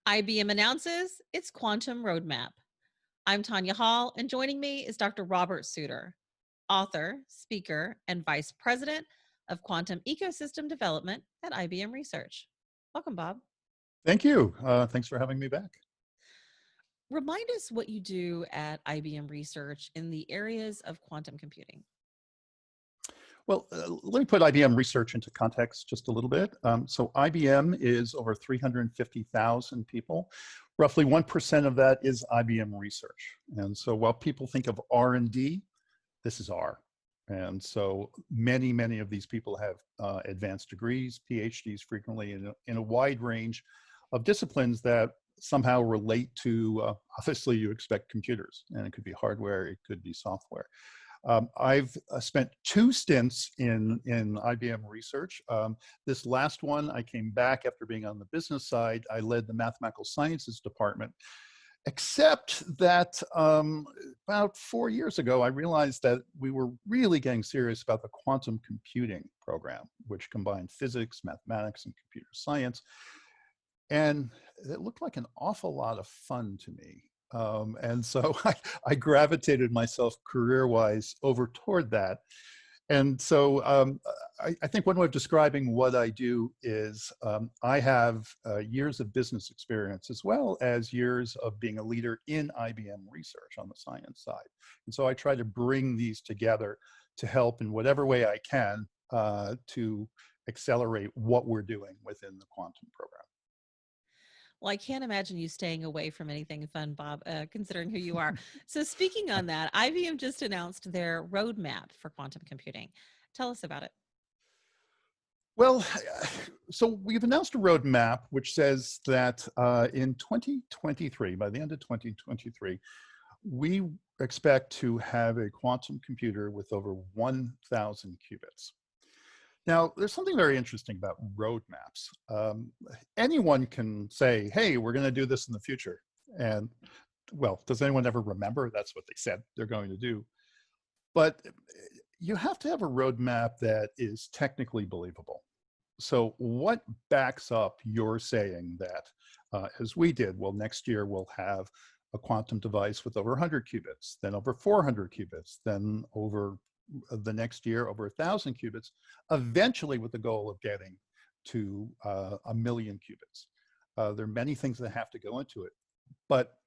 IBM announces its quantum roadmap. I'm Tonya Hall, and joining me is Dr. Robert Sutor, author, speaker, and vice president of quantum ecosystem development at IBM Research. Welcome, Bob. Thank you. Thanks for having me back. Remind us what you do at IBM Research in the areas of quantum computing. Well, let me put IBM Research into context just a little bit. So IBM is over 350,000 people. Roughly 1% of that is IBM Research. And so while people think of R&D, this is R. And so many of these people have advanced degrees, PhDs frequently in a wide range of disciplines that somehow relate to, obviously you expect computers, and it could be hardware, it could be software. I've spent 2 stints in IBM Research. This last one, I came back after being on the business side. I led the mathematical sciences department, except that about 4 years ago, I realized that we were really getting serious about the quantum computing program, which combined physics, mathematics, and computer science. And it looked like an awful lot of fun to me. And so I gravitated myself career-wise over toward that. And so I think one way of describing what I do is I have years of business experience as well as years of being a leader in IBM Research on the science side. And so I try to bring these together to help in whatever way I can to accelerate what we're doing within the quantum program. Well, I can't imagine you staying away from anything fun, Bob, considering who you are. So, speaking on that, IBM just announced their roadmap for quantum computing. Tell us about it. Well, so we've announced a roadmap which says that in 2023, by the end of 2023, we expect to have a quantum computer with over 1,000 qubits. Now, there's something very interesting about roadmaps. Anyone can say, hey, we're going to do this in the future. And, well, does anyone ever remember? That's what they said they're going to do. But you have to have a roadmap that is technically believable. So what backs up your saying that, as we did, well, next year we'll have a quantum device with over 100 qubits, then over 400 qubits, then over the next year over 1,000 qubits, eventually with the goal of getting to 1,000,000 qubits. There are many things that have to go into it, but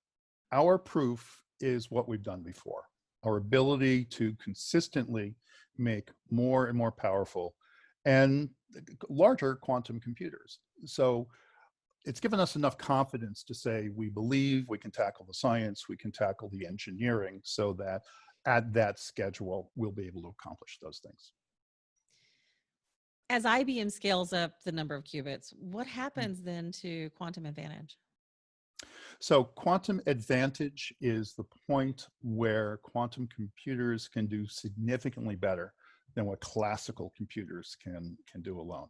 our proof is what we've done before. Our ability to consistently make more and more powerful and larger quantum computers. So it's given us enough confidence to say we believe we can tackle the science, we can tackle the engineering, so that at that schedule, we'll be able to accomplish those things. As IBM scales up the number of qubits, what happens then to quantum advantage? So quantum advantage is the point where quantum computers can do significantly better than what classical computers can do alone.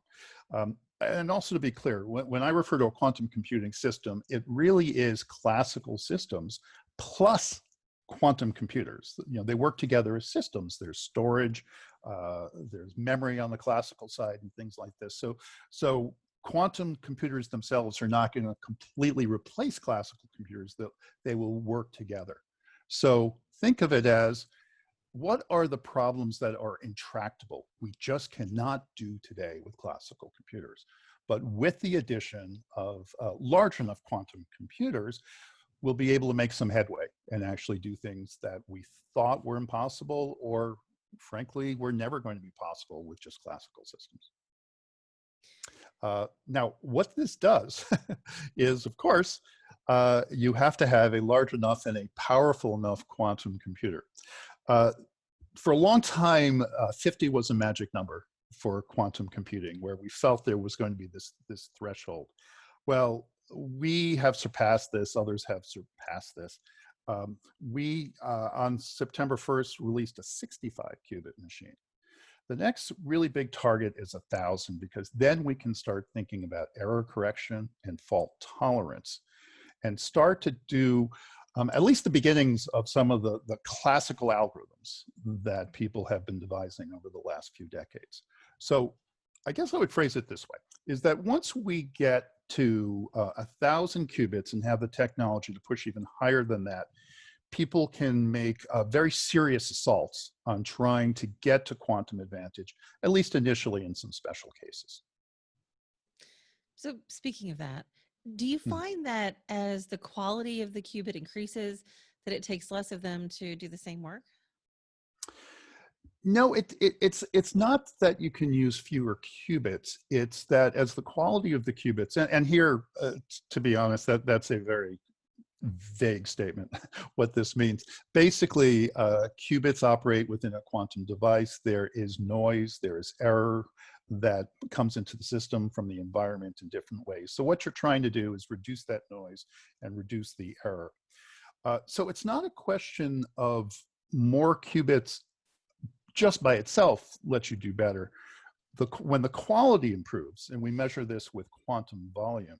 And also to be clear, when I refer to a quantum computing system, it really is classical systems plus quantum computers. You know, they work together as systems. There's storage, there's memory on the classical side and things like this. So quantum computers themselves are not going to completely replace classical computers. They will work together. So think of it as, what are the problems that are intractable? We just cannot do today with classical computers. But with the addition of large enough quantum computers, we'll be able to make some headway and actually do things that we thought were impossible, or frankly, were never going to be possible with just classical systems. Now, what this does is, of course, you have to have a large enough and a powerful enough quantum computer. For a long time, 50 was a magic number for quantum computing, where we felt there was going to be this threshold. Well, we have surpassed this, others have surpassed this. We, on September 1st, released a 65 qubit machine. The next really big target is 1,000, because then we can start thinking about error correction and fault tolerance and start to do at least the beginnings of some of the classical algorithms that people have been devising over the last few decades. So I guess I would phrase it this way, is that once we get to 1,000 qubits and have the technology to push even higher than that, people can make very serious assaults on trying to get to quantum advantage, at least initially in some special cases. So, speaking of that, do you Hmm. find that as the quality of the qubit increases, that it takes less of them to do the same work? No, it's not that you can use fewer qubits. It's that as the quality of the qubits, and here, to be honest, that's a very vague statement. What this means, basically, qubits operate within a quantum device. There is noise, there is error that comes into the system from the environment in different ways. So what you're trying to do is reduce that noise and reduce the error. So it's not a question of more qubits just by itself lets you do better. When the quality improves, and we measure this with quantum volume,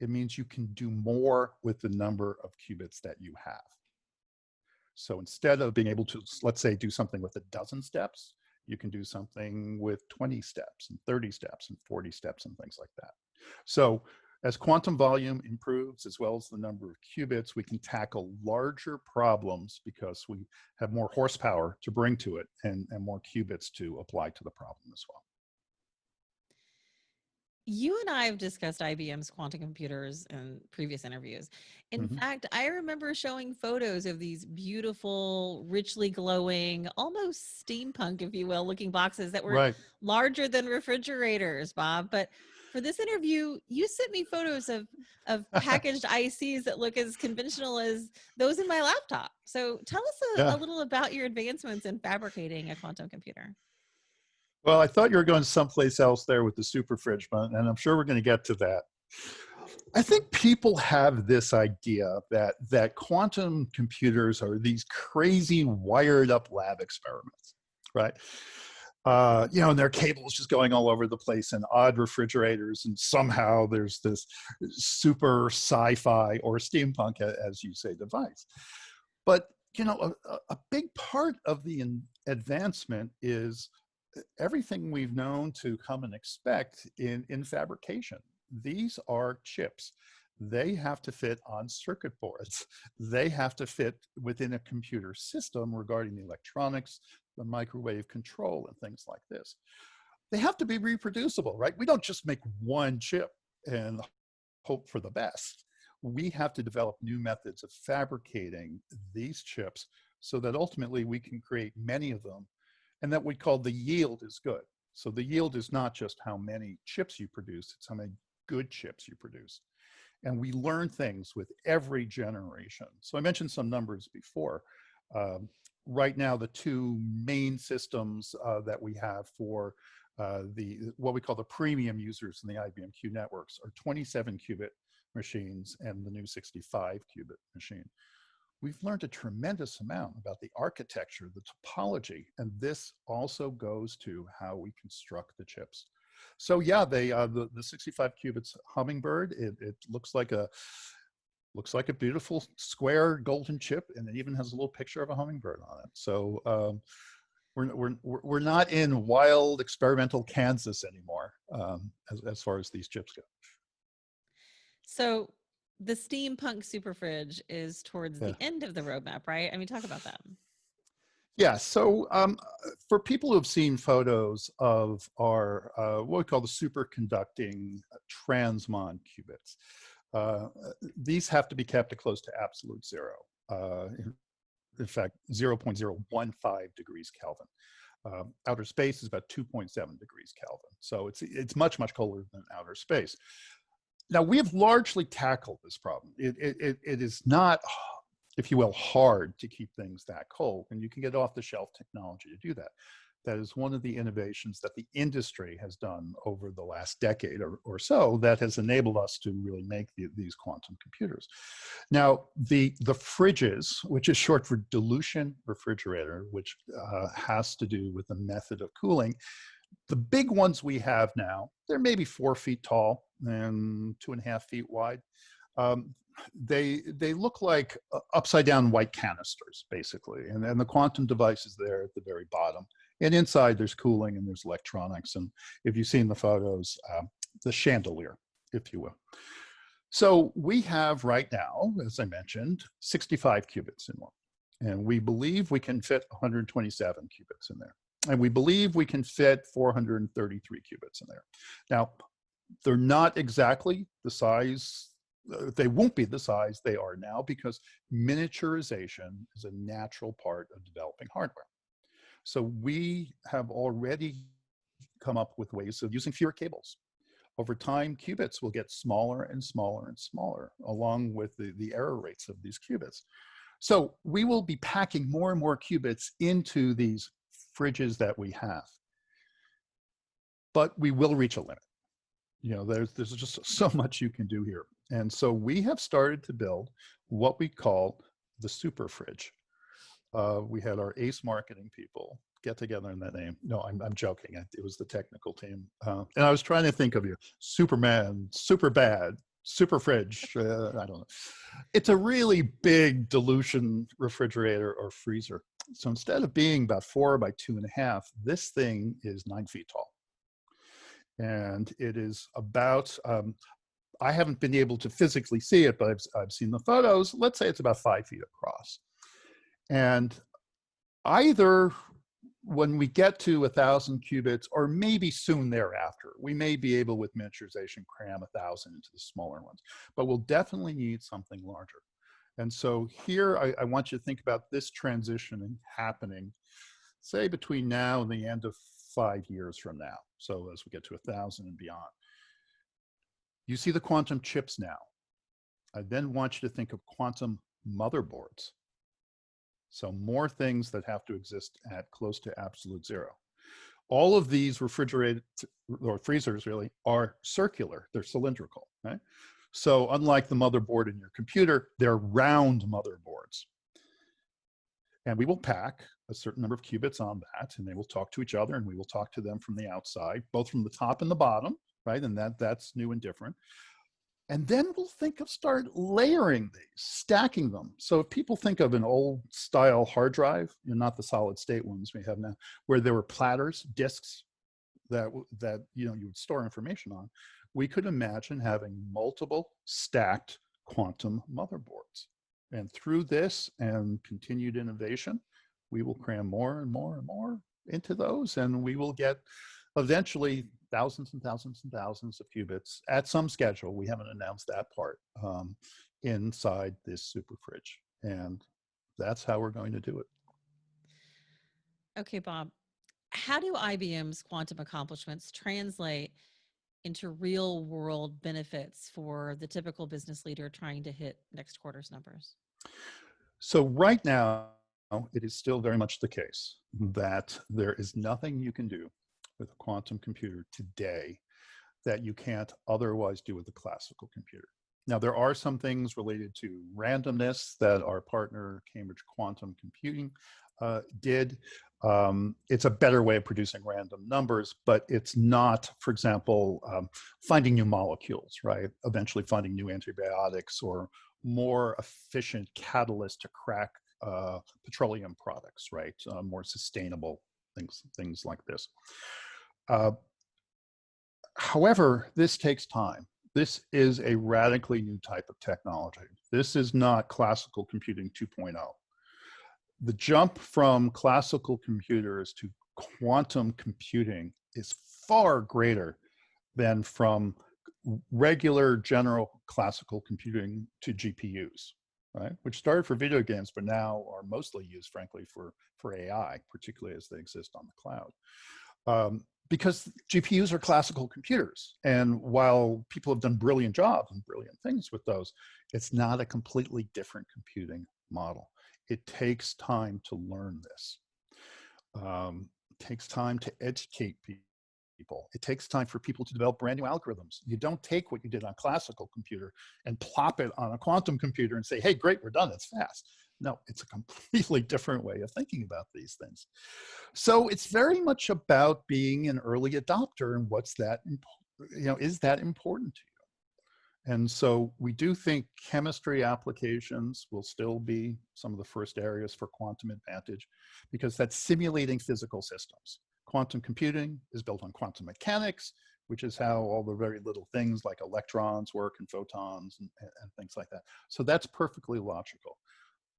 it means you can do more with the number of qubits that you have. So instead of being able to, let's say, do something with a dozen steps, you can do something with 20 steps and 30 steps and 40 steps and things like that. So as quantum volume improves, as well as the number of qubits, we can tackle larger problems because we have more horsepower to bring to it and more qubits to apply to the problem as well. You and I have discussed IBM's quantum computers in previous interviews. In Mhm. fact, I remember showing photos of these beautiful, richly glowing, almost steampunk, if you will, looking boxes that were Right. larger than refrigerators, Bob. But for this interview, you sent me photos of packaged ICs that look as conventional as those in my laptop. So tell us a Yeah. little about your advancements in fabricating a quantum computer. Well, I thought you were going someplace else there with the super fridge, and I'm sure we're going to get to that. I think people have this idea that quantum computers are these crazy wired up lab experiments, right? And there are cables just going all over the place and odd refrigerators, and somehow there's this super sci-fi or steampunk, as you say, device. But a big part of the advancement is everything we've known to come and expect in fabrication. These are chips. They have to fit on circuit boards. They have to fit within a computer system regarding the electronics, the microwave control, and things like this. They have to be reproducible, right? We don't just make one chip and hope for the best. We have to develop new methods of fabricating these chips so that ultimately we can create many of them, and that we call the yield is good. So the yield is not just how many chips you produce, it's how many good chips you produce. And we learn things with every generation. So I mentioned some numbers before. Um, right now, the two main systems that we have for what we call the premium users in the IBM Q networks are 27 qubit machines and the new 65 qubit machine. We've learned a tremendous amount about the architecture, the topology, and this also goes to how we construct the chips. So yeah, the 65 qubits Hummingbird, it looks like a beautiful square golden chip, and it even has a little picture of a hummingbird on it. So we're not in wild experimental Kansas anymore, as far as these chips go. So the steampunk super fridge is towards Yeah. the end of the roadmap, right? I mean, talk about that. Yeah, so for people who have seen photos of our what we call the superconducting transmon qubits, these have to be kept close to absolute zero. In fact, 0.015 degrees Kelvin. Outer space is about 2.7 degrees Kelvin. So it's much colder than outer space. Now, we have largely tackled this problem. It is not, if you will, hard to keep things that cold, and you can get off-the-shelf technology to do that. That is one of the innovations that the industry has done over the last decade or so that has enabled us to really make these quantum computers. Now, the fridges, which is short for dilution refrigerator, which has to do with the method of cooling, the big ones we have now, they're maybe 4 feet tall and 2.5 feet wide. They look like upside down white canisters, basically, and the quantum device is there at the very bottom. And inside there's cooling and there's electronics. And if you've seen the photos, the chandelier, if you will. So we have right now, as I mentioned, 65 qubits in one. And we believe we can fit 127 qubits in there. And we believe we can fit 433 qubits in there. Now, they're not exactly the size, they won't be the size they are now because miniaturization is a natural part of developing hardware. So we have already come up with ways of using fewer cables. Over time, qubits will get smaller and smaller and smaller, along with the error rates of these qubits. So we will be packing more and more qubits into these fridges that we have. But we will reach a limit. You know, there's just so much you can do here. And so we have started to build what we call the super fridge. We had our ACE marketing people get together in that name. No, I'm joking. It was the technical team. And I was trying to think of you, Superman, super bad, super fridge. I don't know. It's a really big dilution refrigerator or freezer. So instead of being about 4 by 2.5, this thing is 9 feet tall. And it is about, I haven't been able to physically see it, but I've seen the photos. Let's say it's about 5 feet across. And either when we get to 1,000 qubits, or maybe soon thereafter, we may be able with miniaturization cram 1,000 into the smaller ones, but we'll definitely need something larger. And so here, I want you to think about this transition happening, say between now and the end of 5 years from now. So as we get to 1,000 and beyond. You see the quantum chips now. I then want you to think of quantum motherboards. So more things that have to exist at close to absolute zero. All of these refrigerated, or freezers really, are circular, they're cylindrical, right? So unlike the motherboard in your computer, they're round motherboards. And we will pack a certain number of qubits on that, and they will talk to each other, and we will talk to them from the outside, both from the top and the bottom, right? And that's new and different. And then we'll think of start layering these, stacking them. So if people think of an old style hard drive, you know, not the solid state ones we have now, where there were platters, disks that you know you would store information on, we could imagine having multiple stacked quantum motherboards. And through this and continued innovation, we will cram more and more and more into those, and we will get eventually thousands and thousands and thousands of qubits at some schedule. We haven't announced that part inside this super fridge. And that's how we're going to do it. Okay, Bob, how do IBM's quantum accomplishments translate into real world benefits for the typical business leader trying to hit next quarter's numbers? So right now, it is still very much the case that there is nothing you can do with a quantum computer today that you can't otherwise do with a classical computer. Now, there are some things related to randomness that our partner, Cambridge Quantum Computing, did. It's a better way of producing random numbers, but it's not, for example, finding new molecules, right? Eventually finding new antibiotics or more efficient catalyst to crack petroleum products, right? More sustainable things like this. However, this takes time. This is a radically new type of technology. This is not classical computing 2.0. The jump from classical computers to quantum computing is far greater than from regular general classical computing to GPUs, right? Which started for video games, but now are mostly used, frankly, for AI, particularly as they exist on the cloud. Because GPUs are classical computers. And while people have done brilliant jobs and brilliant things with those, it's not a completely different computing model. It takes time to learn this. It takes time to educate people. It takes time for people to develop brand new algorithms. You don't take what you did on a classical computer and plop it on a quantum computer and say, hey, great, we're done, it's fast. No, it's a completely different way of thinking about these things. So it's very much about being an early adopter and what's that, you know, is that important to you? And so we do think chemistry applications will still be some of the first areas for quantum advantage because that's simulating physical systems. Quantum computing is built on quantum mechanics, which is how all the very little things like electrons work and photons and things like that. So that's perfectly logical.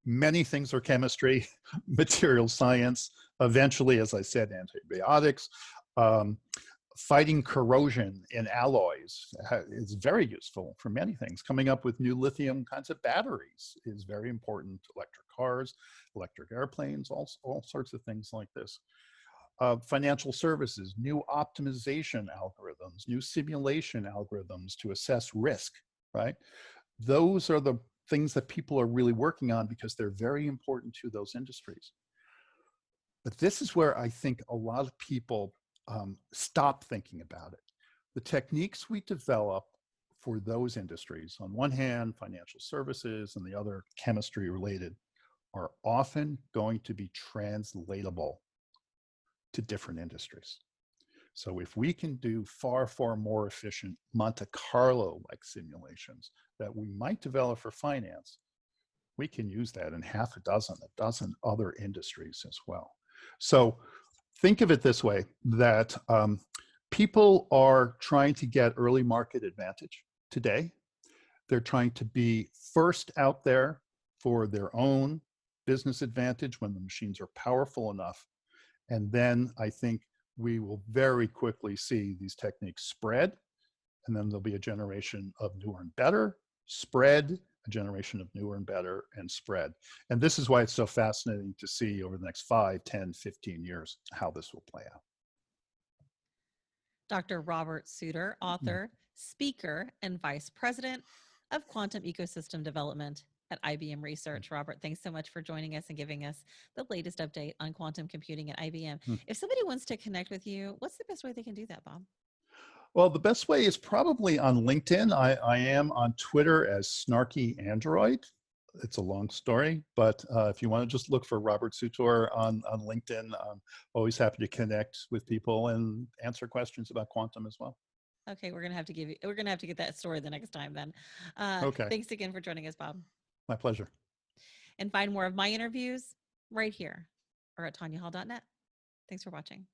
Many things are chemistry, material science, eventually, as I said, antibiotics. Um, Fighting corrosion in alloys is very useful for many things. Coming up with new lithium kinds of batteries is very important. Electric cars, electric airplanes, all sorts of things like this. Financial services, new optimization algorithms, new simulation algorithms to assess risk, right? Those are the things that people are really working on because they're very important to those industries. But this is where I think a lot of people stop thinking about it. The techniques we develop for those industries, on one hand, financial services, and the other chemistry related, are often going to be translatable to different industries. So if we can do far, far more efficient Monte Carlo-like simulations that we might develop for finance, we can use that in a dozen other industries as well. So think of it this way, that people are trying to get early market advantage today. They're trying to be first out there for their own business advantage when the machines are powerful enough. And then I think we will very quickly see these techniques spread, and then there'll be a generation of newer and better, spread, a generation of newer and better, and spread. And this is why it's so fascinating to see over the next 5, 10, 15 years how this will play out. Dr. Robert Sutor, author, speaker, and vice president of Quantum Ecosystem Development at IBM Research. Robert, thanks so much for joining us and giving us the latest update on quantum computing at IBM. If somebody wants to connect with you, what's the best way they can do that, Bob? Well, the best way is probably on LinkedIn. I am on Twitter as Snarky Android. It's a long story, but if you want to just look for Robert Sutor on LinkedIn, I'm always happy to connect with people and answer questions about quantum as well. Okay, we're gonna have to get that story the next time then. Okay. Thanks again for joining us, Bob. My pleasure. And find more of my interviews right here or at tonyahall.net. Thanks for watching.